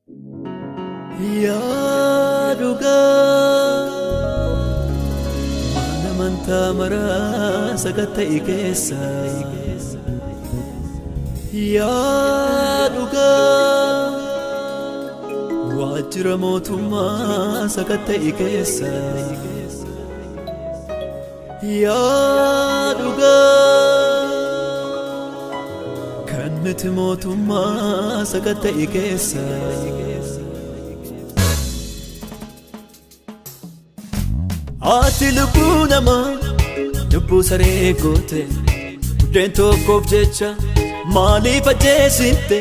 yaa mana amantaa maraa sagatta'e keessa yaa waajjira mootummaa sagatta'e keessa yaa kan miti mootummaa sagatta'e keessa ati lubbuu namaa lubbuu saree goote buddeen tokkoof jecha maaliif ajjeesifte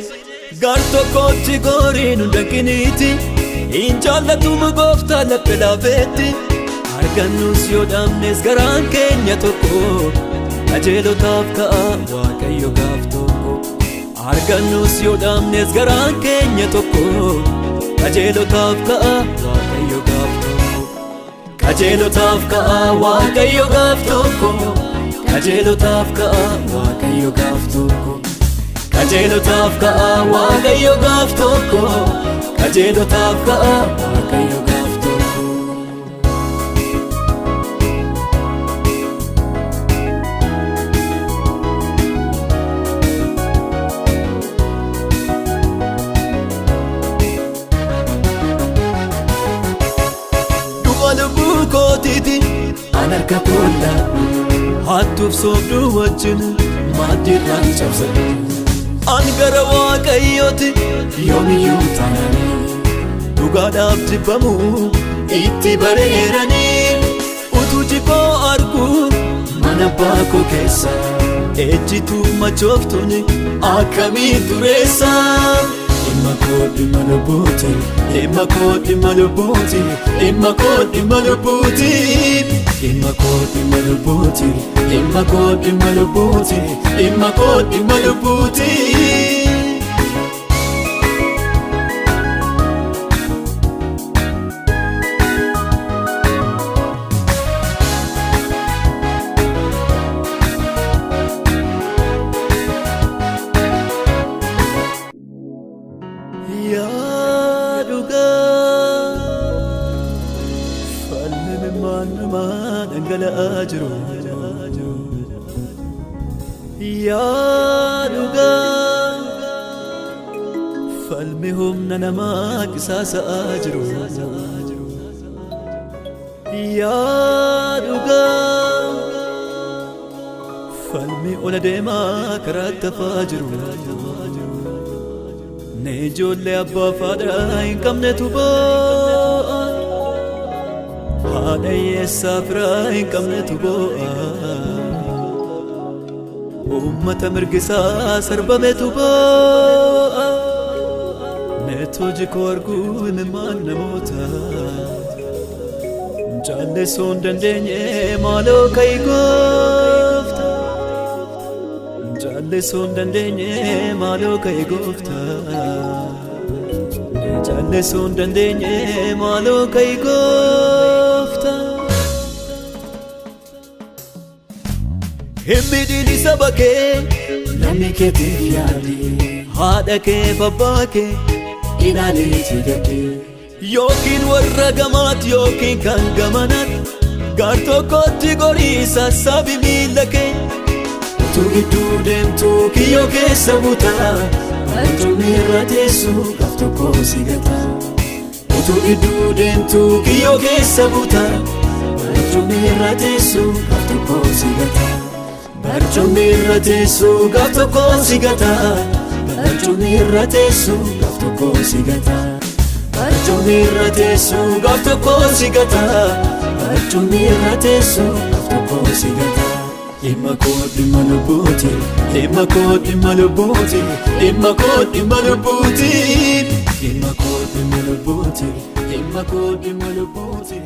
gar tokkotti goriin hundakiniiti hin jaallatumu gooftaa laphee laafeetti argannus yoo dhabnes garaan keenya tokko qajeelotaaf ka'a Waaqayyo gaaf tokko argannus yoo dhabnes garaan keenya tokko qajeelotaaf ka'a Waaqayyo gaaf tokko qajeelotaaf ka'a Waaqayyo gaaf tokko qajeelotaaf ka'a Waaqayyo gaaf tokko qajeelotaaf ka'a Waaqayyo gaaf tokko qajeelotaaf ka'a Waaqayyo gaaf tokko dhuma lubbuu kootiiti an harka koolla hattuuf soobduu wajjin maaddiirraan cabsate an gara Waaqayyooti yoomiyyuu taananii dhugaadhaaf jibbamu itti bareeranii utuu jibboo arguu mana abbaa koo keessa ejjituuf machooftuun akkamii dureessa dhimma koo dhimma lubbuuti dhimma koo dhimma lubbuuti dhimma koo dhimma lubbuuti dhimma koo dhimma lubbuuti dhimma koo dhimma lubbuuti dhimma koo dhimma lubbuuti yaa falmii namaa dhangala'aa jiru yaa falmii humna namaa qisaasa'aa jiru yaa falmii ola deemaa karaatti hafaa jiru ne ijoollee abbaa faadhaa hin qabnetu boo'a haadha hiyyeessaa firaa hin qabnetu boo'a ummata mirgisaa sarbametu boo'a neetoo jikoo arguu imimmaan namoota jaalleessoo hin dandeenye maaloo ka'i goofta jaalleessoo hin dandeenye maaloo ka'i goofta jaalleessoo hin dandeenye maaloo ka'i goofta himmidhiin saba kee namni keetiif yaadi haadha kee abbaa kee ilaaleeti gadde yookiin warra gamaat yookiin kan gamanat gar tokkotti gorii sassabi miila kee utuu gidduu deemtuu kiyyoo keessa butaa barcumni irra teessu gaaf tokko si gata utuu gidduu deemtuu kiyyoo keessa butaa barcumni irra teessu gaaf tokko si gata barcumni irra teessu gaaf tokko si gata barcumni irra teessu gaaf tokko si gata barcumni irra teessu gaaf tokko si gata barcumni irra teessu gaaf tokko si gata dhimma koo dhimma lubbuuti dhimma koo dhimma lubbuuti dhimma koo dhimma lubbuuti dhimma koo dhimma lubbuuti dhimma koo dhimma lubbuuti